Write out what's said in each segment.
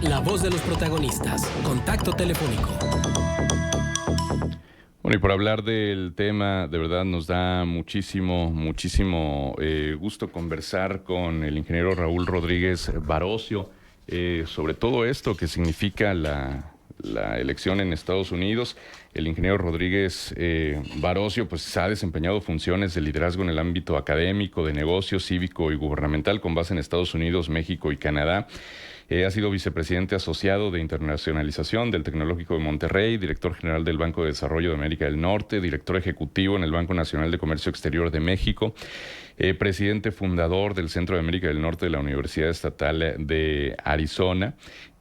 La voz de los protagonistas. Contacto telefónico. Bueno, y por hablar del tema, de verdad nos da muchísimo gusto conversar con el ingeniero Raúl Rodríguez Barocio sobre todo esto que significa la elección en Estados Unidos. El ingeniero Rodríguez Barocio pues ha desempeñado funciones de liderazgo en el ámbito académico, de negocio, cívico y gubernamental con base en Estados Unidos, México y Canadá. Ha sido vicepresidente asociado de internacionalización del Tecnológico de Monterrey, director general del Banco de Desarrollo de América del Norte, director ejecutivo en el Banco Nacional de Comercio Exterior de México, presidente fundador del Centro de América del Norte de la Universidad Estatal de Arizona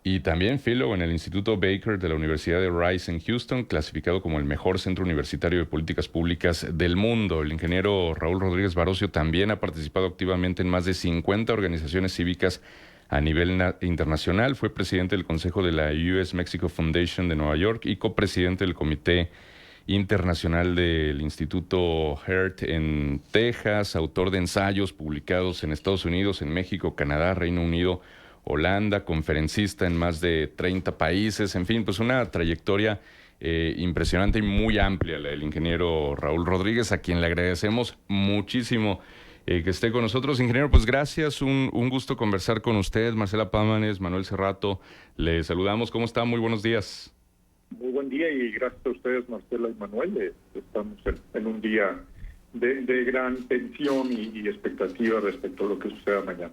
y también fellow en el Instituto Baker de la Universidad de Rice en Houston, clasificado como el mejor centro universitario de políticas públicas del mundo. El ingeniero Raúl Rodríguez Barocio también ha participado activamente en más de 50 organizaciones cívicas a nivel internacional. Fue presidente del Consejo de la US Mexico Foundation de Nueva York y copresidente del Comité Internacional del Instituto Hurt en Texas, autor de ensayos publicados en Estados Unidos, en México, Canadá, Reino Unido, Holanda, conferencista en más de 30 países, en fin, pues una trayectoria impresionante y muy amplia la del ingeniero Raúl Rodríguez, a quien le agradecemos muchísimo que esté con nosotros. Ingeniero, pues gracias, un gusto conversar con usted. Marcela Pámanes, Manuel Cerrato, le saludamos. ¿Cómo está? Muy buenos días. Muy buen día y gracias a ustedes, Marcela y Manuel. Estamos en un día de gran tensión y expectativa respecto a lo que suceda mañana.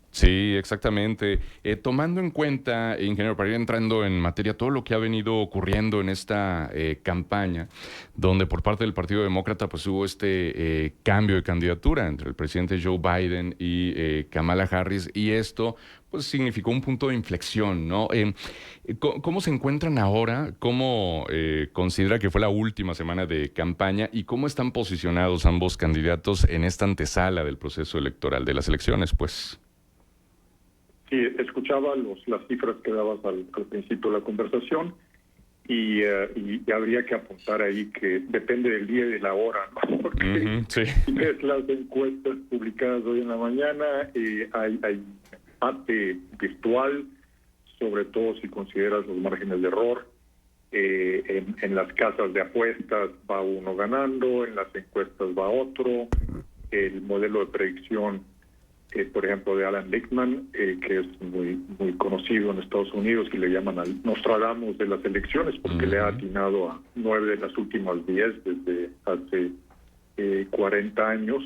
Sí, exactamente. Tomando en cuenta, ingeniero, para ir entrando en materia, todo lo que ha venido ocurriendo en esta campaña, donde por parte del Partido Demócrata pues hubo este cambio de candidatura entre el presidente Joe Biden y Kamala Harris, y esto pues significó un punto de inflexión, ¿no? ¿Cómo se encuentran ahora? ¿Cómo considera que fue la última semana de campaña? ¿Y cómo están posicionados ambos candidatos en esta antesala del proceso electoral, de las elecciones, pues? Sí, escuchaba las cifras que dabas al principio de la conversación y habría que apuntar ahí que depende del día y de la hora, ¿no? Porque sí. Si ves las encuestas publicadas hoy en la mañana, hay empate virtual, sobre todo si consideras los márgenes de error. En las casas de apuestas va uno ganando, en las encuestas va otro. El modelo de predicción, por ejemplo, de Alan Lichtman, que es muy conocido en Estados Unidos y le llaman al Nostradamus de las elecciones, porque le ha atinado a 9 de las últimas 10 desde hace 40 años,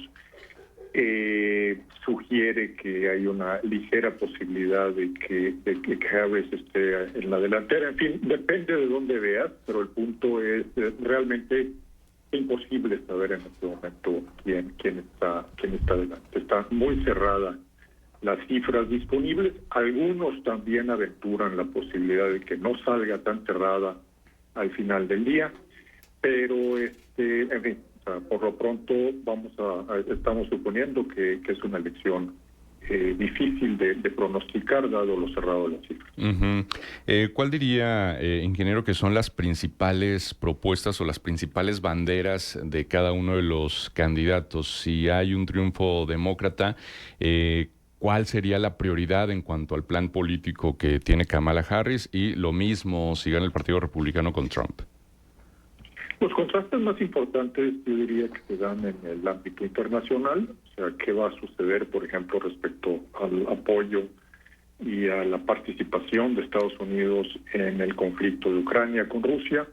sugiere que hay una ligera posibilidad de que Harris esté en la delantera. En fin, depende de dónde veas, pero el punto es realmente imposible saber en este momento quién está delante. Está muy cerrada las cifras disponibles. Algunos también aventuran la posibilidad de que no salga tan cerrada al final del día, pero en fin, o sea, por lo pronto estamos suponiendo que es una elección difícil de pronosticar dado lo cerrado de las cifras. ¿Cuál diría, ingeniero, que son las principales propuestas o las principales banderas de cada uno de los candidatos? Si hay un triunfo demócrata, ¿cuál sería la prioridad en cuanto al plan político que tiene Kamala Harris? Y lo mismo si gana el Partido Republicano con Trump. Los contrastes más importantes yo diría que se dan en el ámbito internacional, o sea, qué va a suceder, por ejemplo, respecto al apoyo y a la participación de Estados Unidos en el conflicto de Ucrania con Rusia,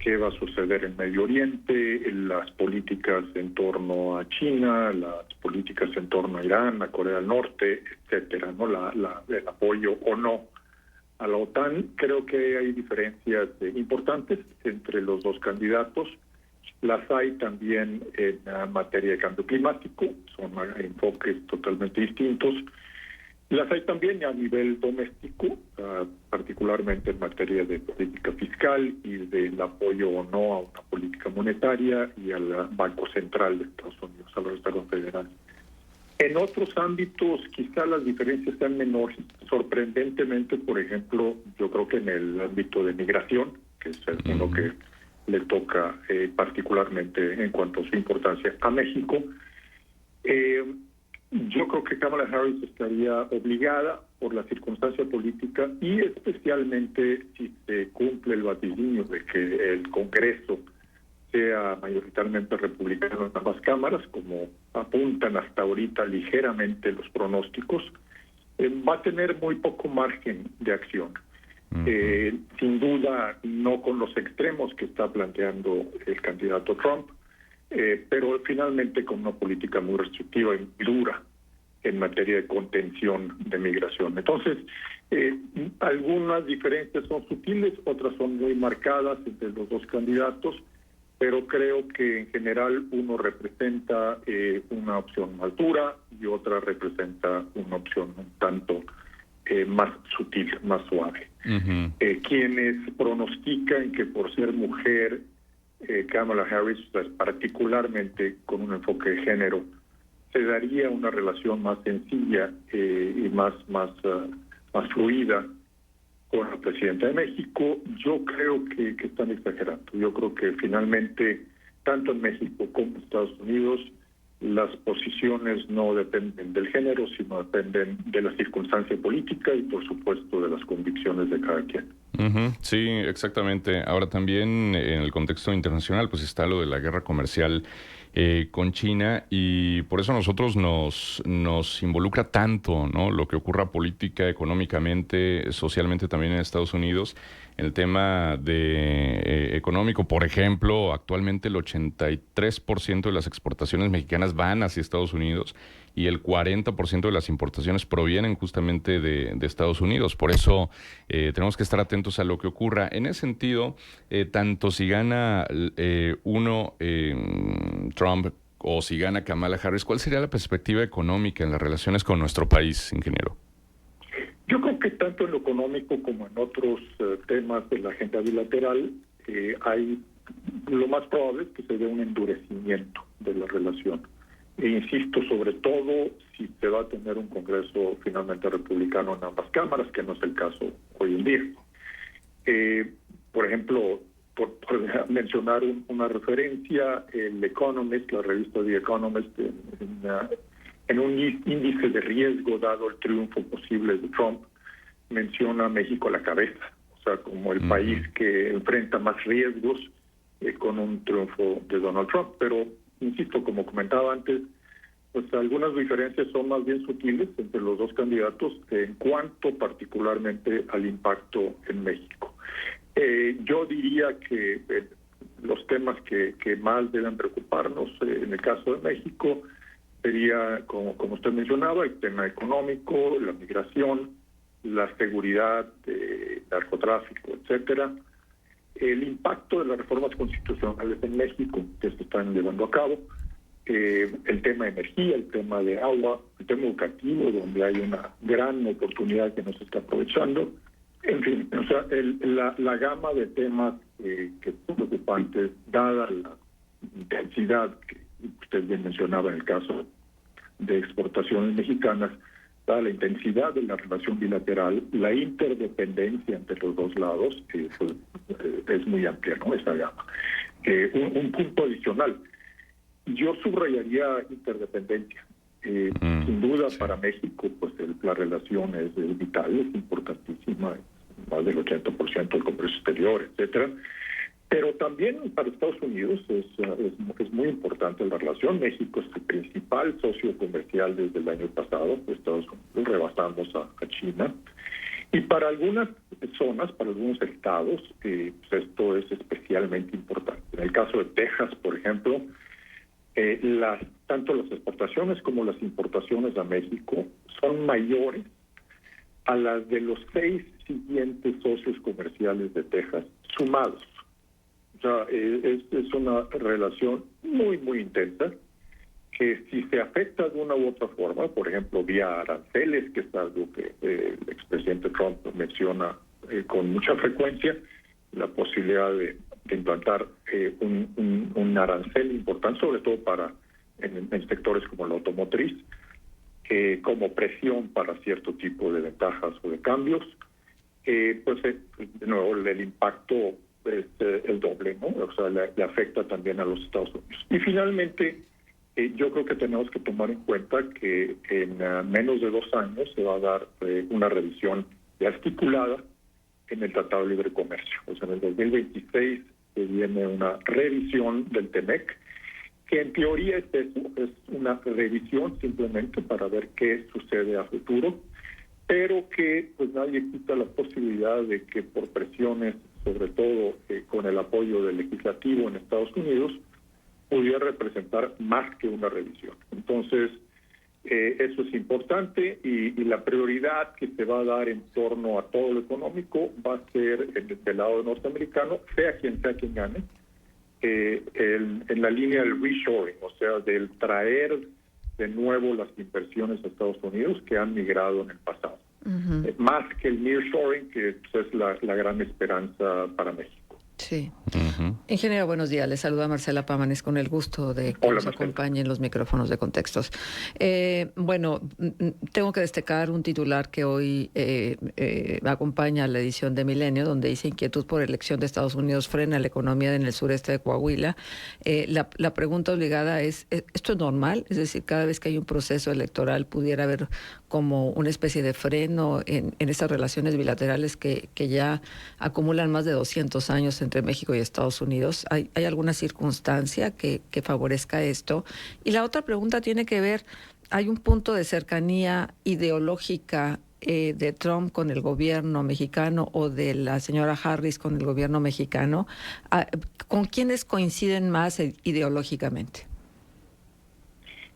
qué va a suceder en Medio Oriente, las políticas en torno a China, las políticas en torno a Irán, a Corea del Norte, etcétera, ¿no? El apoyo o no a la OTAN. Creo que hay diferencias importantes entre los dos candidatos. Las hay también en materia de cambio climático, son enfoques totalmente distintos. Las hay también a nivel doméstico, particularmente en materia de política fiscal y del apoyo o no a una política monetaria y al Banco Central de Estados Unidos, a la Reserva Federal. En otros ámbitos quizá las diferencias sean menores. Sorprendentemente, por ejemplo, yo creo que en el ámbito de migración, que es uno que le toca particularmente en cuanto a su importancia a México, Yo creo que Kamala Harris estaría obligada por la circunstancia política y especialmente si se cumple el vaticinio de que el Congreso sea mayoritariamente republicano en ambas cámaras, como apuntan hasta ahorita ligeramente los pronósticos, va a tener muy poco margen de acción. Sin duda, no con los extremos que está planteando el candidato Trump, pero finalmente con una política muy restrictiva y muy dura en materia de contención de migración. Entonces, algunas diferencias son sutiles, otras son muy marcadas entre los dos candidatos, pero creo que en general uno representa una opción más dura y otra representa una opción un tanto más sutil, más suave. Quienes pronostican que por ser mujer, Kamala Harris, pues, particularmente con un enfoque de género, se daría una relación más sencilla y más fluida con la presidenta de México. Yo creo que están exagerando. Yo creo que finalmente, tanto en México como en Estados Unidos, las posiciones no dependen del género, sino dependen de la circunstancia política y, por supuesto, de las convicciones de cada quien. Sí, exactamente. Ahora también en el contexto internacional, pues está lo de la guerra comercial con China, y por eso a nosotros nos involucra tanto, ¿no? Lo que ocurra política, económicamente, socialmente también en Estados Unidos. El tema de económico, por ejemplo, actualmente el 83% de las exportaciones mexicanas van hacia Estados Unidos y el 40% de las importaciones provienen justamente de Estados Unidos. Por eso tenemos que estar atentos a lo que ocurra. En ese sentido, tanto si gana Trump o si gana Kamala Harris, ¿cuál sería la perspectiva económica en las relaciones con nuestro país, ingeniero? Yo creo que tanto en lo económico como en otros temas de la agenda bilateral, lo más probable es que se dé un endurecimiento de la relación. E insisto, sobre todo si se va a tener un Congreso finalmente republicano en ambas cámaras, que no es el caso hoy en día. Por ejemplo, por mencionar una referencia, el Economist, la revista The Economist, en un índice de riesgo dado el triunfo posible de Trump, menciona a México a la cabeza, o sea, como el país que enfrenta más riesgos con un triunfo de Donald Trump. Pero, insisto, como comentaba antes, pues algunas diferencias son más bien sutiles entre los dos candidatos en cuanto particularmente al impacto en México. Yo diría que los temas que más deben preocuparnos en el caso de México sería, como usted mencionaba, el tema económico, la migración, la seguridad, narcotráfico, etcétera, el impacto de las reformas constitucionales en México que se están llevando a cabo, el tema de energía, el tema de agua, el tema educativo, donde hay una gran oportunidad que no se está aprovechando. En fin, o sea, la gama de temas que son preocupantes, dada la intensidad que usted bien mencionaba en el caso de exportaciones mexicanas, dada la intensidad de la relación bilateral, la interdependencia entre los dos lados, pues, es muy amplia, ¿no? Esa gama. Un punto adicional, yo subrayaría interdependencia. Sin duda, sí, para México, pues la relación es vital, es importantísima, más del 80% del comercio exterior, etcétera. Pero también para Estados Unidos es muy importante la relación. México es el principal socio comercial desde el año pasado, pues Estados Unidos rebasamos a China. Y para algunas zonas, para algunos estados, pues esto es especialmente importante. En el caso de Texas, por ejemplo, tanto las exportaciones como las importaciones a México son mayores a las de los 6 siguientes socios comerciales de Texas sumados. O sea, es una relación muy, muy intensa que si se afecta de una u otra forma, por ejemplo, vía aranceles, que es algo que el expresidente Trump menciona con mucha frecuencia, la posibilidad de implantar un arancel importante, sobre todo en sectores como la automotriz, como presión para cierto tipo de ventajas o de cambios, pues de nuevo el impacto es el doble, ¿no? O sea, le afecta también a los Estados Unidos. Y finalmente, yo creo que tenemos que tomar en cuenta que en menos de 2 años se va a dar una revisión ya estipulada en el Tratado de Libre Comercio. O sea, en el 2026 se viene una revisión del TEMEC, que en teoría es eso, es una revisión simplemente para ver qué sucede a futuro, pero que pues nadie quita la posibilidad de que por presiones, sobre todo con el apoyo del legislativo en Estados Unidos, pudiera representar más que una revisión. Entonces, eso es importante y la prioridad que se va a dar en torno a todo lo económico va a ser del lado norteamericano, sea quien gane, en la línea del reshoring, o sea, del traer de nuevo las inversiones a Estados Unidos que han migrado en el pasado. Más que el nearshoring, que pues, es la gran esperanza para México. Sí. Ingeniero, buenos días. Les saluda Marcela Pámanes con el gusto de que nos acompañe en los micrófonos de Contextos. Bueno, tengo que destacar un titular que hoy acompaña a la edición de Milenio, donde dice: inquietud por elección de Estados Unidos frena la economía en el sureste de Coahuila. La pregunta obligada es, ¿esto es normal? Es decir, cada vez que hay un proceso electoral pudiera haber como una especie de freno en estas relaciones bilaterales que ya acumulan más de 200 años entre México y Estados Unidos. ¿Hay alguna circunstancia que favorezca esto? Y la otra pregunta tiene que ver, hay un punto de cercanía ideológica de Trump con el gobierno mexicano o de la señora Harris con el gobierno mexicano. ¿Con quiénes coinciden más ideológicamente?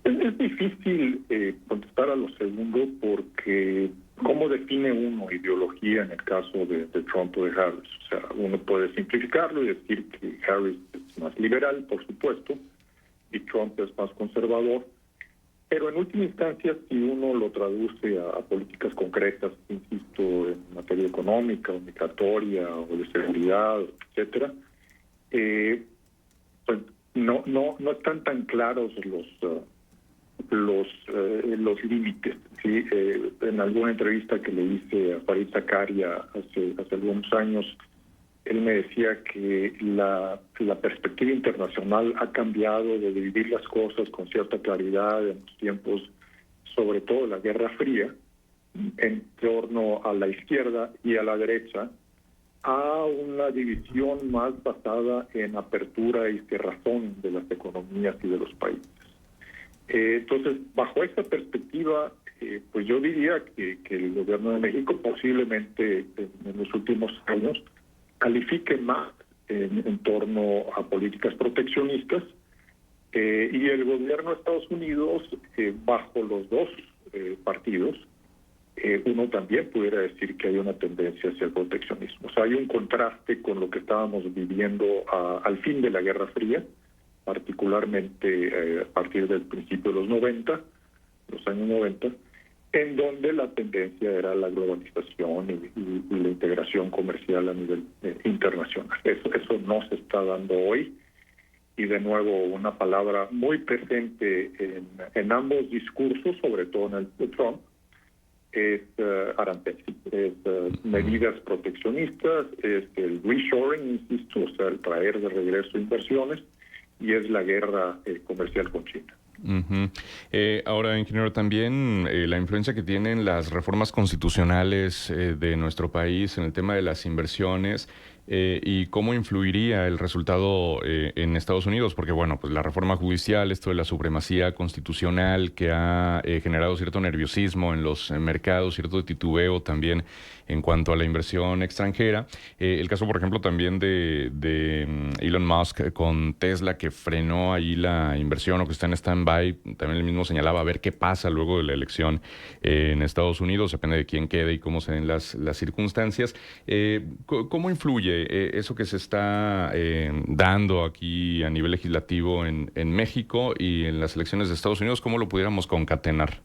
Es difícil contestar a lo segundo porque ¿cómo define uno ideología en el caso de Trump o de Harris? O sea, uno puede simplificarlo y decir que Harris es más liberal, por supuesto, y Trump es más conservador, pero en última instancia, si uno lo traduce a políticas concretas, insisto, en materia económica o migratoria o de seguridad, etcétera, pues no están tan claros los límites. ¿Sí? En alguna entrevista que le hice a Farid Zakaria hace algunos años, él me decía que la perspectiva internacional ha cambiado de dividir las cosas con cierta claridad en los tiempos, sobre todo la Guerra Fría, en torno a la izquierda y a la derecha, a una división más basada en apertura y cerrazón de las economías y de los países. Entonces, bajo esta perspectiva, pues yo diría que el gobierno de México posiblemente en los últimos años califique más en torno a políticas proteccionistas y el gobierno de Estados Unidos, bajo los dos partidos, uno también pudiera decir que hay una tendencia hacia el proteccionismo. O sea, hay un contraste con lo que estábamos viviendo al fin de la Guerra Fría, particularmente a partir del principio de los años 90, en donde la tendencia era la globalización y la integración comercial a nivel internacional. Eso no se está dando hoy. Y de nuevo, una palabra muy presente en ambos discursos, sobre todo en el de Trump, es aranceles, es medidas proteccionistas, es el reshoring, insisto, o sea, el traer de regreso inversiones, y es la guerra comercial con China. Ahora, ingeniero, también la influencia que tienen las reformas constitucionales de nuestro país en el tema de las inversiones y cómo influiría el resultado en Estados Unidos, porque bueno, pues la reforma judicial, esto de la supremacía constitucional que ha generado cierto nerviosismo en los mercados, cierto titubeo también en cuanto a la inversión extranjera. El caso, por ejemplo, también de Elon Musk con Tesla, que frenó ahí la inversión o que está en stand-by. También él mismo señalaba a ver qué pasa luego de la elección en Estados Unidos, depende de quién quede y cómo se den las circunstancias. ¿Cómo influye eso que se está dando aquí a nivel legislativo en México y en las elecciones de Estados Unidos? ¿Cómo lo pudiéramos concatenar?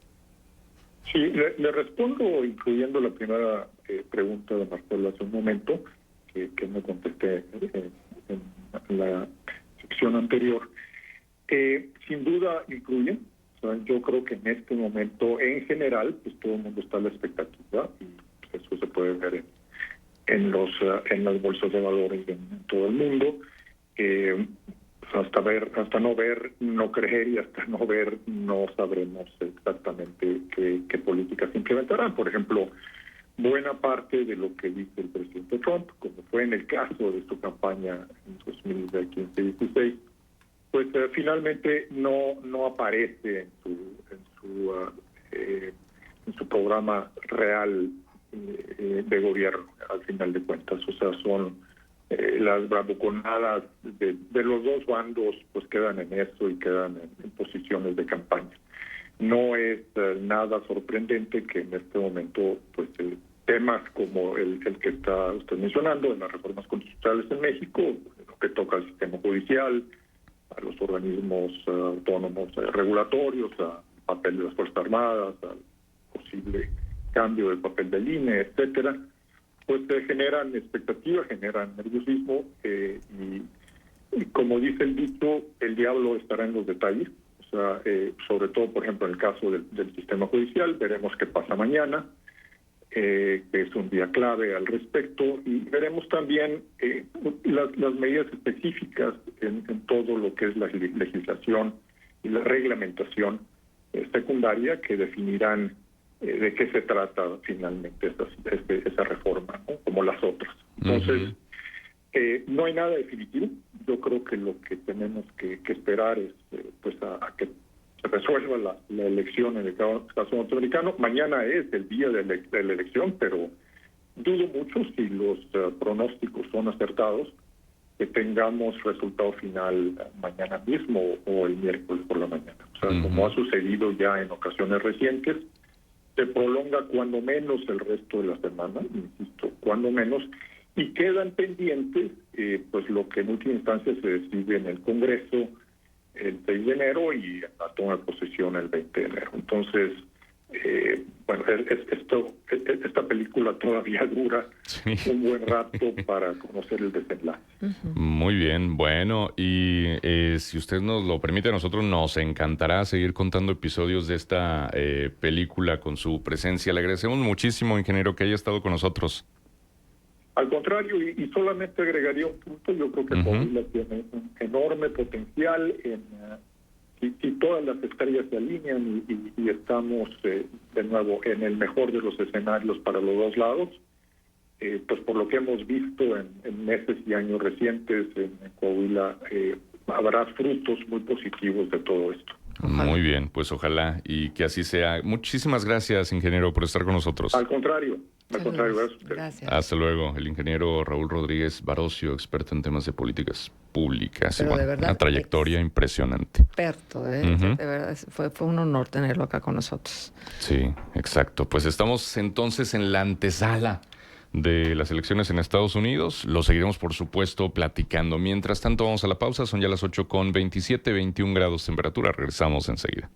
Sí, le respondo incluyendo la primera pregunta de Marcelo hace un momento, que no contesté en la sección anterior. Sin duda influyen. O sea, yo creo que en este momento, en general, pues todo el mundo está a la expectativa y pues, eso se puede ver en las bolsas de valores en todo el mundo. hasta no ver, no creer, y hasta no ver, no sabremos exactamente qué políticas implementarán. Por ejemplo, buena parte de lo que dice el presidente Trump, como fue en el caso de su campaña en 2015-16, pues finalmente no aparece en su programa real de gobierno, al final de cuentas. O sea, son las bravuconadas de los dos bandos, pues quedan en eso y quedan en posiciones de campaña. No es nada sorprendente que en este momento, pues temas como el que está usted mencionando, en las reformas constitucionales en México, lo que toca al sistema judicial, a los organismos autónomos regulatorios, al papel de las Fuerzas Armadas, al posible cambio del papel del INE, etcétera, pues generan expectativas, generan nerviosismo, y como dice el dicho, el diablo estará en los detalles. O sea, sobre todo, por ejemplo, en el caso del sistema judicial, veremos qué pasa mañana, que es un día clave al respecto, y veremos también las medidas específicas en todo lo que es la legislación y la reglamentación secundaria que definirán de qué se trata finalmente esa reforma, ¿no? Como las otras. Entonces, no hay nada definitivo. Yo creo que lo que tenemos que esperar es pues a que se resuelva la elección en el caso norteamericano. Mañana es el día de la elección, pero dudo mucho, si los pronósticos son acertados, que tengamos resultado final mañana mismo o el miércoles por la mañana. O sea, como ha sucedido ya en ocasiones recientes, se prolonga cuando menos el resto de la semana, insisto, cuando menos, y quedan pendientes pues lo que en última instancia se decide en el Congreso el 6 de enero y la toma de posesión el 20 de enero. Entonces, bueno, esta película todavía dura un buen rato para conocer el desenlace. Muy bien, bueno, y si usted nos lo permite, a nosotros nos encantará seguir contando episodios de esta película con su presencia. Le agradecemos muchísimo, ingeniero, que haya estado con nosotros. Al contrario, y solamente agregaría un punto. Yo creo que Coahuila tiene un enorme potencial si todas las estrellas se alinean y estamos de nuevo en el mejor de los escenarios para los dos lados. Pues por lo que hemos visto en meses y años recientes en Coahuila, habrá frutos muy positivos de todo esto. Ojalá. Muy bien, pues ojalá y que así sea. Muchísimas gracias, ingeniero, por estar con nosotros. Al contrario, gracias. Hasta luego. El ingeniero Raúl Rodríguez Barocio, experto en temas de políticas públicas. Pero y bueno, de verdad, una trayectoria impresionante. Experto, de verdad, fue un honor tenerlo acá con nosotros. Sí, exacto. Pues estamos entonces en la antesala de las elecciones en Estados Unidos. Lo seguiremos, por supuesto, platicando. Mientras tanto, vamos a la pausa. Son ya las 8:27, 21 grados temperatura. Regresamos enseguida.